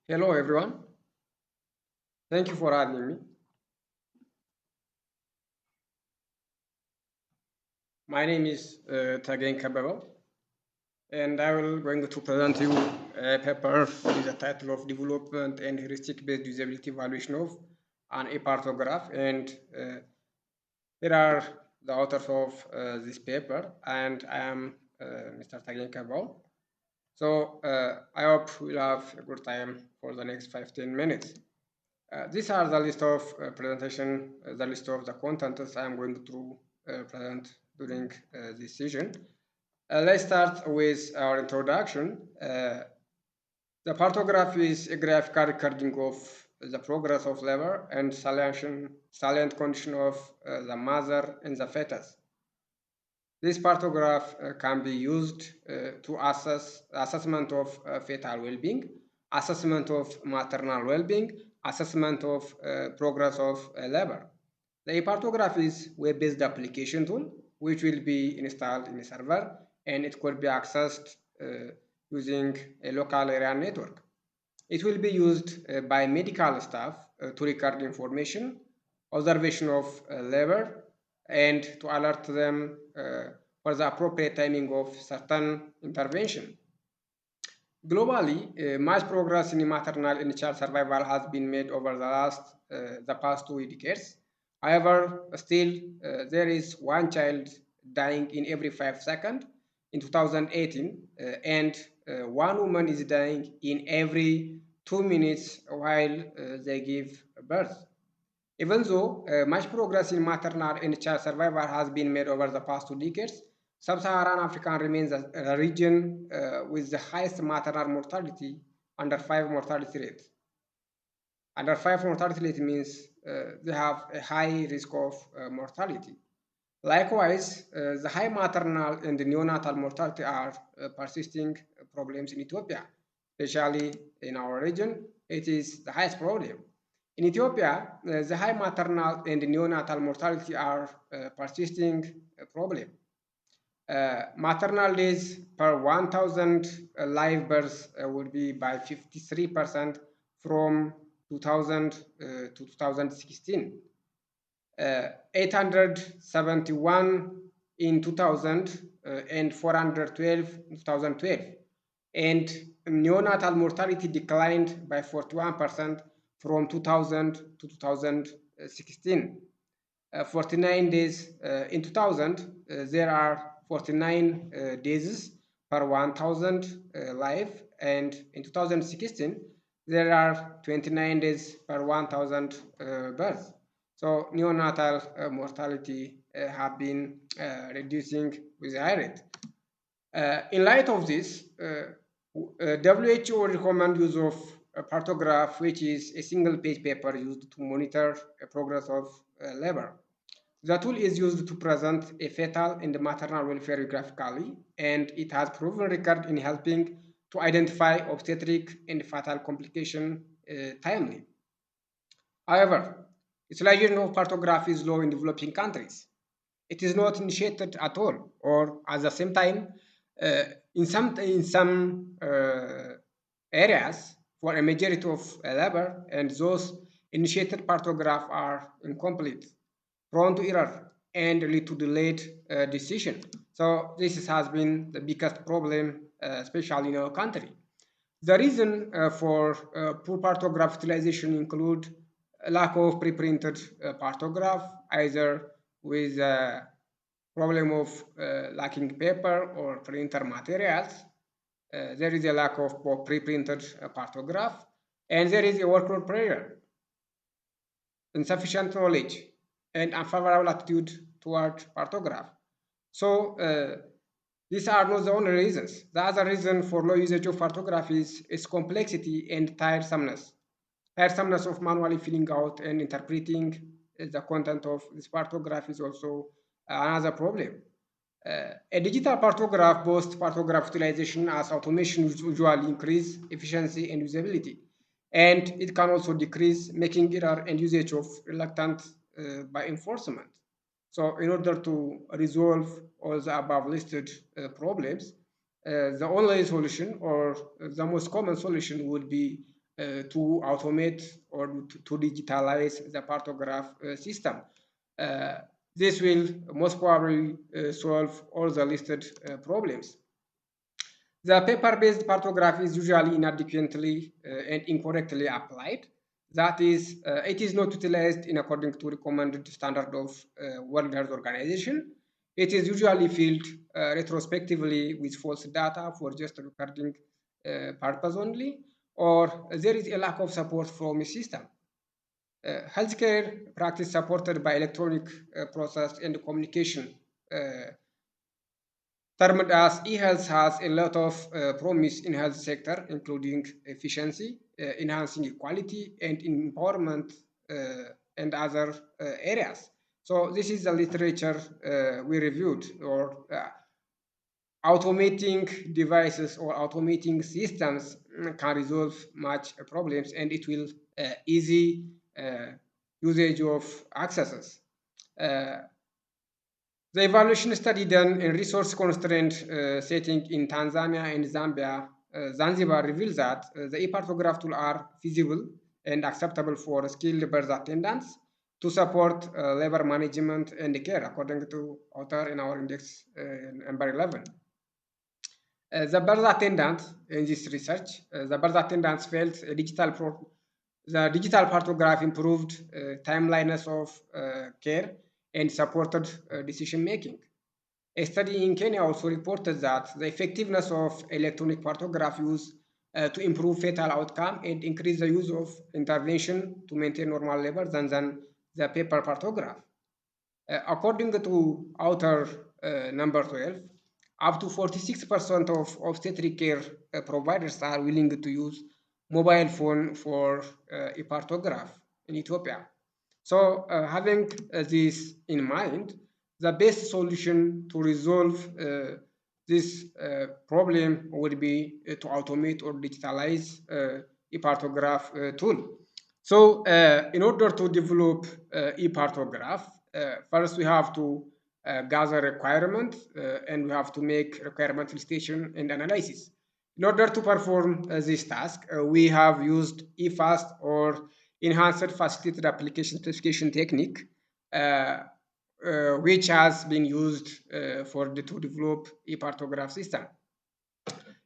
Hello everyone, thank you for having me. My name is Tagen Kababal and I will going to present you a paper with the title of Development and Heuristic-based Usability Evaluation of an e-partograph, and here are the authors of this paper, and I am Mr. Tagen Kababal. So I hope we'll have a good time for the next 15 minutes. These are the list of presentation, the list of the contents I am going to present during this session. Let's start with our introduction. The partograph is a graphical recording of the progress of labor and salient condition of the mother and the fetus. This partograph can be used to assess assessment of fetal well-being, assessment of maternal well-being, assessment of progress of labor. The e-partograph is web-based application tool which will be installed in a server, and it could be accessed using a local area network. It will be used by medical staff to record information, observation of labor, and to alert them for the appropriate timing of certain intervention. Globally, much progress in maternal and child survival has been made over the past 2 decades. However, still there is one child dying in every 5 seconds in 2018, and one woman is dying in every 2 minutes while they give birth. Even though much progress in maternal and child survival has been made over the past 2 decades, Sub-Saharan Africa remains a region with the highest maternal mortality, under 5 mortality rate. Under 5 mortality rate means they have a high risk of mortality. Likewise, the high maternal and neonatal mortality are persisting problems in Ethiopia, especially in our region. It is the highest problem. In Ethiopia, the high maternal and neonatal mortality are persisting problem. Maternal days per 1,000 live births will be by 53% from 2000 to 2016. 871 in 2000 and 412 in 2012. And neonatal mortality declined by 41% from 2000 to 2016. 49 days in 2000, there are 49 days per 1,000 live, and in 2016, there are 29 days per 1,000 births. So neonatal mortality have been reducing with high rate. In light of this, WHO recommend use of a partograph, which is a single page paper used to monitor the progress of labor. The tool is used to present a fetal and maternal welfare graphically, and it has proven record in helping to identify obstetric and fetal complication timely. However, utilization of partograph is low in developing countries. It is not initiated at all, or at the same time, uh, in some areas for a majority of labor, and those initiated partograph are incomplete, prone to error, and lead to delayed decision. So this has been the biggest problem, especially in our country. The reason for poor partograph utilization include a lack of pre-printed partograph, either with problem of lacking paper or printer materials. There is a lack of pre-printed partograph, and there is a workload pressure, insufficient knowledge, and unfavorable attitude toward partograph. So these are not the only reasons. The other reason for low usage of partograph is its complexity and tiresomeness. Tiresomeness of manually filling out and interpreting the content of this partograph is also another problem. A digital partograph boasts partograph utilization as automation usually increase efficiency and usability. And it can also decrease making error and usage of reluctant by enforcement. So in order to resolve all the above listed problems, the only solution or the most common solution would be to automate or to digitalize the partograph system. Uh, this will most probably solve all the listed problems. The paper-based partograph is usually inadequately and incorrectly applied. That is, it is not utilized in according to recommended standard of World Health Organization. It is usually filled retrospectively with false data for just recording purpose only, or there is a lack of support from the system. Healthcare practice supported by electronic process and communication termed as e-health has a lot of promise in health sector, including efficiency, enhancing equality, and empowerment and other areas. So this is the literature we reviewed, or automating devices or automating systems can resolve much problems, and it will easy usage of accesses. Uh, the evaluation study done in resource-constrained setting in Tanzania and Zambia, Zanzibar reveals that the e-partograph tools are feasible and acceptable for skilled birth attendants to support labor management and care, according to author in our index number 11. The birth attendant in this research, the birth attendants felt the digital partograph improved timeliness of care and supported decision making. A study in Kenya also reported that the effectiveness of electronic partograph use to improve fetal outcome and increase the use of intervention to maintain normal labor than the paper partograph. According to author number 12, up to 46% of obstetric care providers are willing to use mobile phone for a partograph in Ethiopia. So having this in mind, the best solution to resolve this problem would be to automate or digitalize a partograph tool. So in order to develop e-partograph, first we have to gather requirement and we have to make requirement listation and analysis. In order to perform this task, we have used eFast or enhanced facilitated application specification technique, which has been used to develop e-partograph system.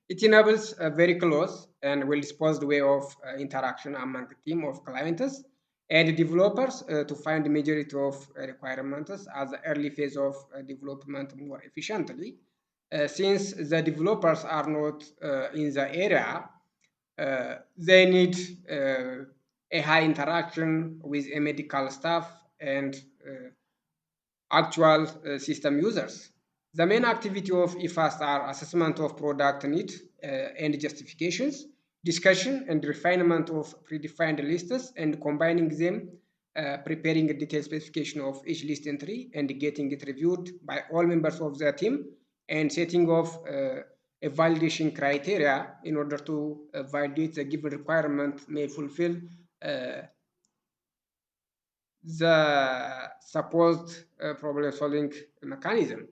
It enables a very close and well-disposed way of interaction among a team of clients and developers to find the majority of requirements as the early phase of development more efficiently. Since the developers are not in the area, they need a high interaction with a medical staff and actual system users. The main activity of EFAST are assessment of product need and justifications, discussion and refinement of predefined lists and combining them, preparing a detailed specification of each list entry and getting it reviewed by all members of the team and setting of a validation criteria in order to validate the given requirement may fulfill the supposed problem-solving mechanism.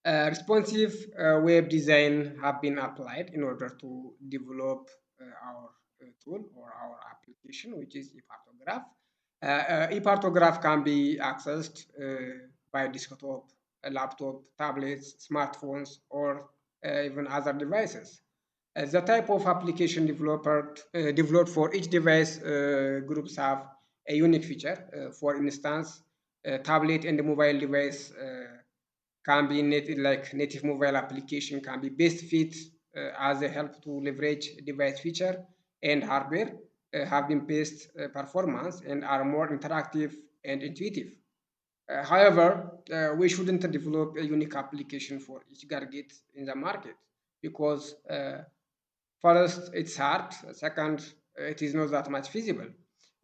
Responsive web design have been applied in order to develop our tool or our application, which is ePartograph. ePartograph can be accessed by desktop, laptop, tablets, smartphones, or even other devices. The type of application developed for each device groups have a unique feature. For instance, a tablet and a mobile device can be native mobile application can be best fit as a help to leverage device feature and hardware have been best performance and are more interactive and intuitive. However, we shouldn't develop a unique application for each target in the market because first, it's hard. Second, it is not that much feasible.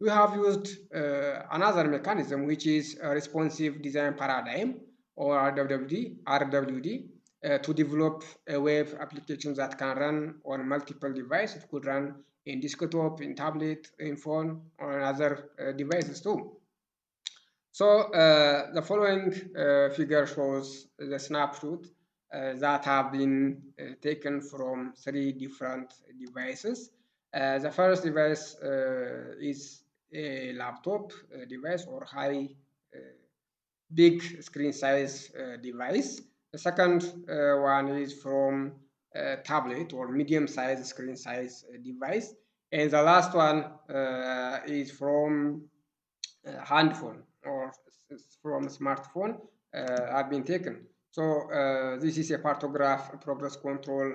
We have used another mechanism, which is a responsive design paradigm or RWD, to develop a web application that can run on multiple devices. It could run in desktop, in tablet, in phone, or on other devices too. So the following figure shows the snapshot that have been taken from three different devices. The first device is a laptop device or high uh, big screen size device. The second one is from tablet or medium size screen size device. And the last one is from handphone or from smartphone have been taken. So this is a partograph progress control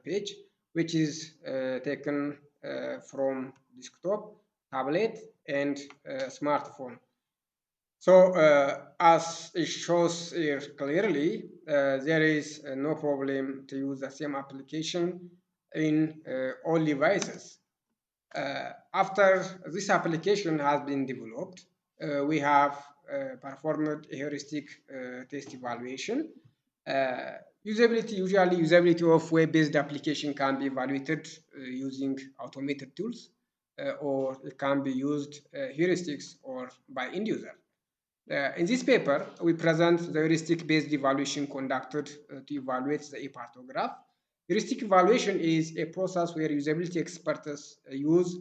page, which is taken from desktop, tablet, and smartphone. So as it shows here clearly, there is no problem to use the same application in all devices. After this application has been developed, we have performed a heuristic test evaluation. Uh, usability of web-based application can be evaluated using automated tools, or it can be used heuristics or by end user. In this paper, we present the heuristic-based evaluation conducted to evaluate the e-partograph. Heuristic evaluation is a process where usability experts use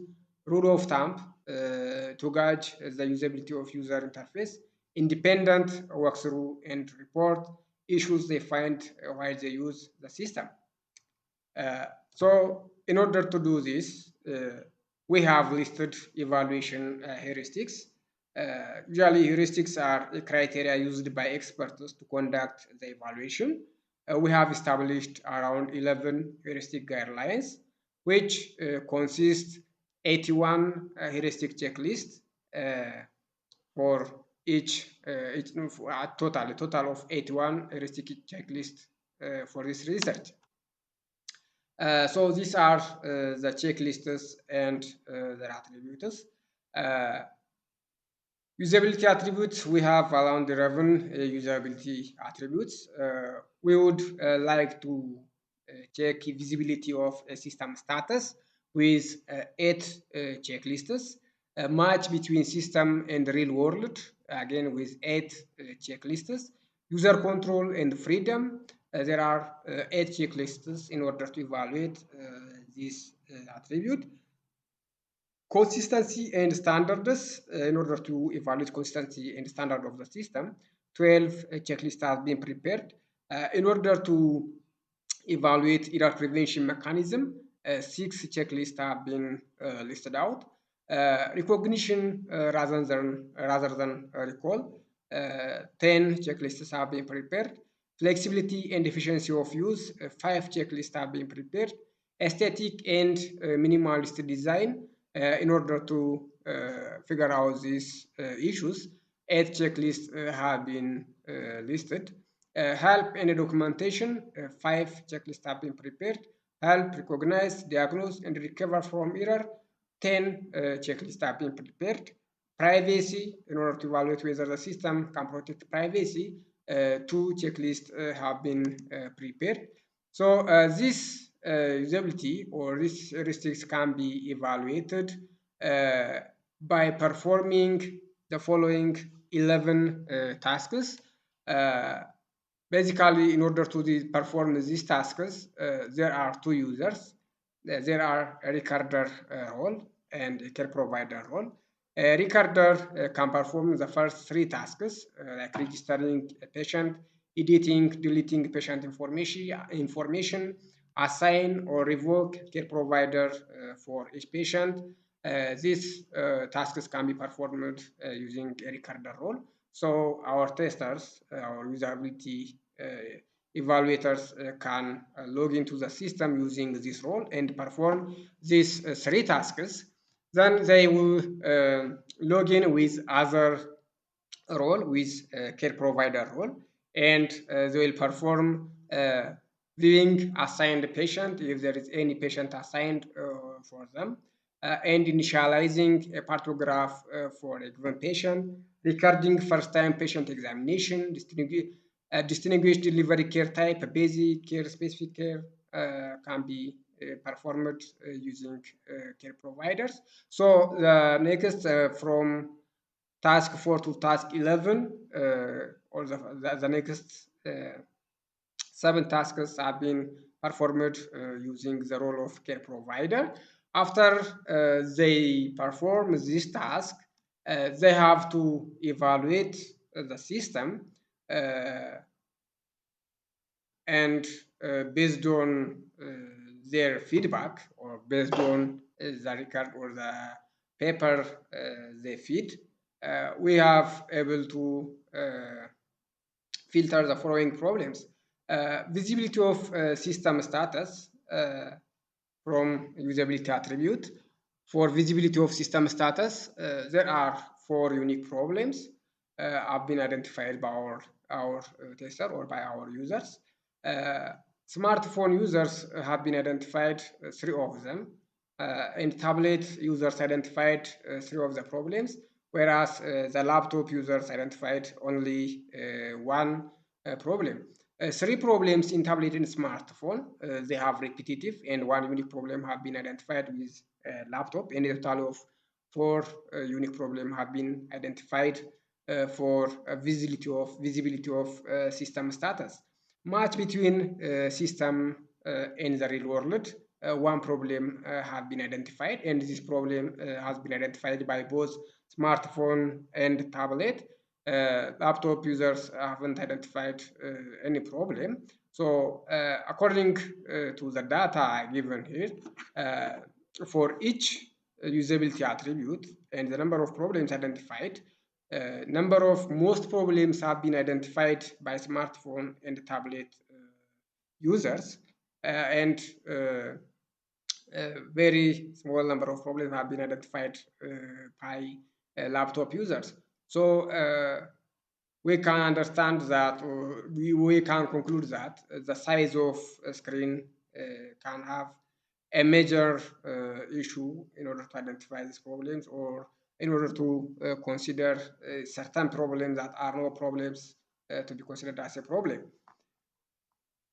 rule of thumb to gauge the usability of user interface, independent walkthrough, and report issues they find while they use the system. So in order to do this, we have listed evaluation heuristics. Usually heuristics are a criteria used by experts to conduct the evaluation. We have established around 11 heuristic guidelines, which consist 81 heuristic checklists for a total of 81 heuristic checklists for this research. So these are the checklists and their attributes. Uh, Usability attributes, we have around 11 usability attributes. We would like to check visibility of a system status with 8 checklists. A match between system and real world, again with 8 checklists. User control and freedom, there are 8 checklists in order to evaluate this attribute. Consistency and standards, in order to evaluate consistency and standard of the system, 12 checklists have been prepared. In order to evaluate error prevention mechanism, 6 checklists have been listed out. Recognition rather than recall, 10 checklists have been prepared. Flexibility and efficiency of use, 5 checklists have been prepared. Aesthetic and minimalist design, in order to figure out these issues, 8 checklists have been listed. Help and documentation, 5 checklists have been prepared. Help, recognize, diagnose, and recover from error, 10 checklists have been prepared. Privacy, in order to evaluate whether the system can protect privacy, 2 checklists have been prepared. So this usability or these heuristics can be evaluated by performing the following 11 tasks. Uh, Basically, in order to perform these tasks, there are two users. There are a recorder role and a care provider role. A recorder can perform the first three tasks, like registering a patient, editing, deleting patient information, assign or revoke care provider for each patient. These tasks can be performed using a recorder role. So our testers, our usability evaluators can log into the system using this role and perform these three tasks. Then they will log in with other role, with care provider role, and they will perform viewing assigned patient if there is any patient assigned for them, and initializing a partograph for a given patient, recording first time patient examination, distinguish delivery care type, basic care, specific care can be performed using care providers. So the next from task 4 to task 11, or the next 7 tasks have been performed using the role of care provider. After they perform this task, they have to evaluate the system uh, and based on their feedback or based on the record or the paper they feed, we have able to filter the following problems. Visibility of system status from usability attribute. For visibility of system status, there are four unique problems have been identified by our tester or by our users. Uh, Smartphone users have been identified, three of them, and tablet users identified three of the problems, whereas the laptop users identified only one problem. Three problems in tablet and smartphone, they have repetitive, and one unique problem have been identified with laptop, and a total of four unique problem have been identified for visibility of system status. Match between system and the real world. One problem has been identified, and this problem has been identified by both smartphone and tablet. Laptop users haven't identified any problem. So, according to the data given here, for each usability attribute and the number of problems identified, number of most problems have been identified by smartphone and tablet users, and a very small number of problems have been identified by laptop users. So we can understand that, or we can conclude that the size of a screen can have a major issue in order to identify these problems, or in order to consider certain problems that are no problems to be considered as a problem.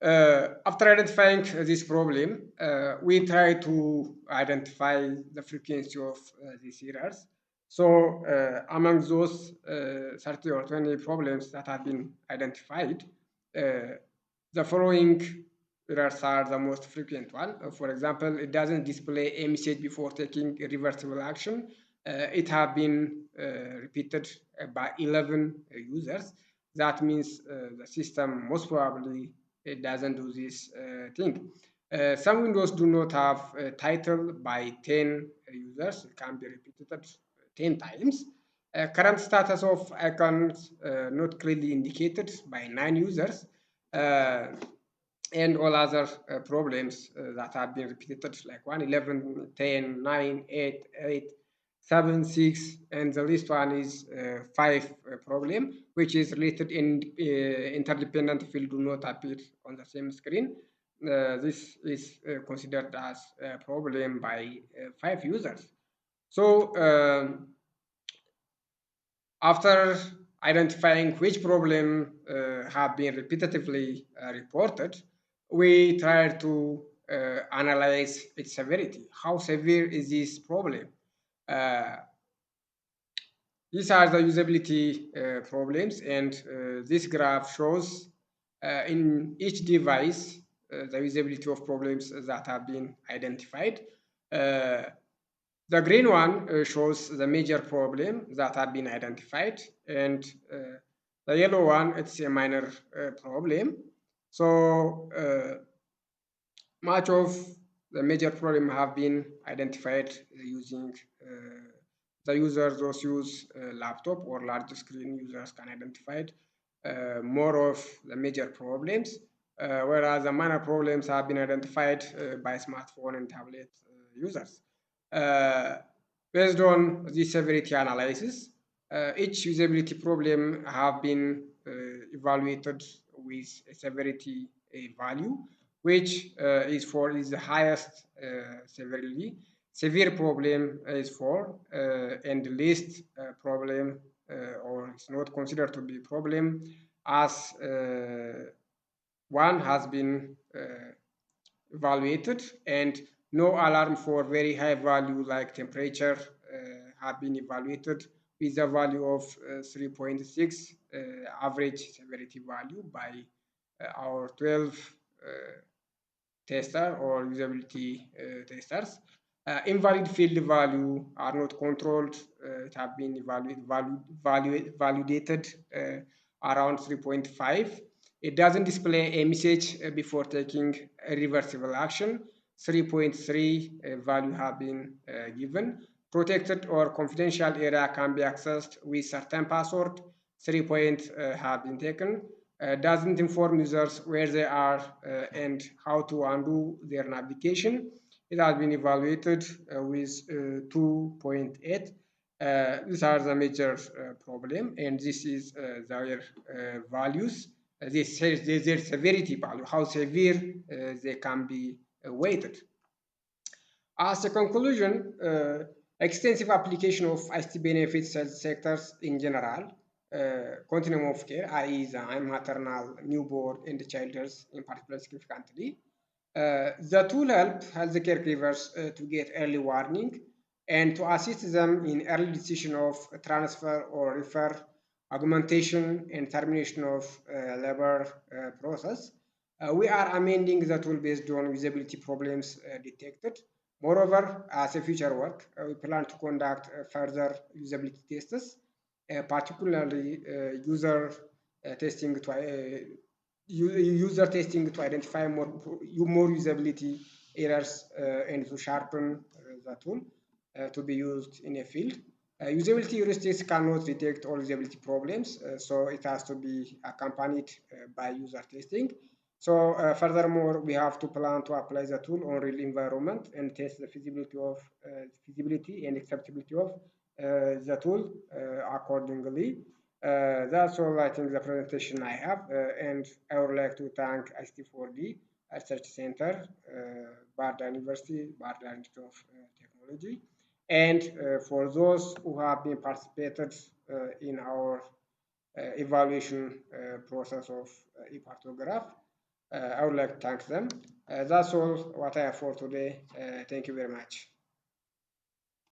After identifying this problem, we try to identify the frequency of these errors. So among those 30 or 20 problems that have been identified, the following errors are the most frequent one. For example, it doesn't display a message before taking a reversible action. It have been repeated by 11 users. That means the system most probably it doesn't do this thing. Some windows do not have a title by 10 users. It can be repeated 10 times. Current status of icons not clearly indicated by 9 users. And all other problems that have been repeated, like 1, 11, 10, 9, 8, 8, 7, 6, and the least one is 5 problem, which is related in interdependent field do not appear on the same screen. This is considered as a problem by 5 users. So after identifying which problem have been repetitively reported, we try to analyze its severity. How severe is this problem? Uh, these are the usability problems, and this graph shows in each device the usability of problems that have been identified. Uh, the green one shows the major problem that have been identified, and the yellow one, it's a minor problem. So much of the major problem have been identified using the users those use laptop or large screen users can identify more of the major problems, whereas the minor problems have been identified by smartphone and tablet users. Uh, Based on this severity analysis, each usability problem have been evaluated with a severity value, which is the highest severely. Severe problem is 4, and the least problem or is not considered to be problem as 1 has been evaluated, and no alarm for very high value like temperature have been evaluated with a value of 3.6 average severity value by our 12 tester or usability testers. Invalid field value are not controlled. It have been validated around 3.5. It doesn't display a message before taking a reversible action. 3.3 value have been given. Protected or confidential area can be accessed with certain password. 3 point have been taken. Doesn't inform users where they are and how to undo their navigation. It has been evaluated with 2.8. These are the major problem, and this is their values. Their severity value, how severe they can be weighted. As a conclusion, extensive application of ICT benefits health sectors in general, continuum of care, i.e. the maternal, newborn, and the childers in particular significantly. The tool help healthcare caregivers to get early warning and to assist them in early decision of transfer or refer, augmentation and termination of labor process. We are amending the tool based on usability problems detected. Moreover, as a future work, we plan to conduct further usability tests, particularly testing to user testing to identify more usability errors and to sharpen the tool to be used in a field. Usability heuristics cannot detect all usability problems, so it has to be accompanied by user testing. So furthermore, we have to plan to apply the tool on real environment and test the feasibility and acceptability of the tool accordingly. That's all I think the presentation I have, and I would like to thank ICT4D Research Center, Barda University, Barda Institute of Technology, and for those who have been participated in our evaluation process of e-partograph. I would like to thank them. That's all what I have for today. Thank you very much.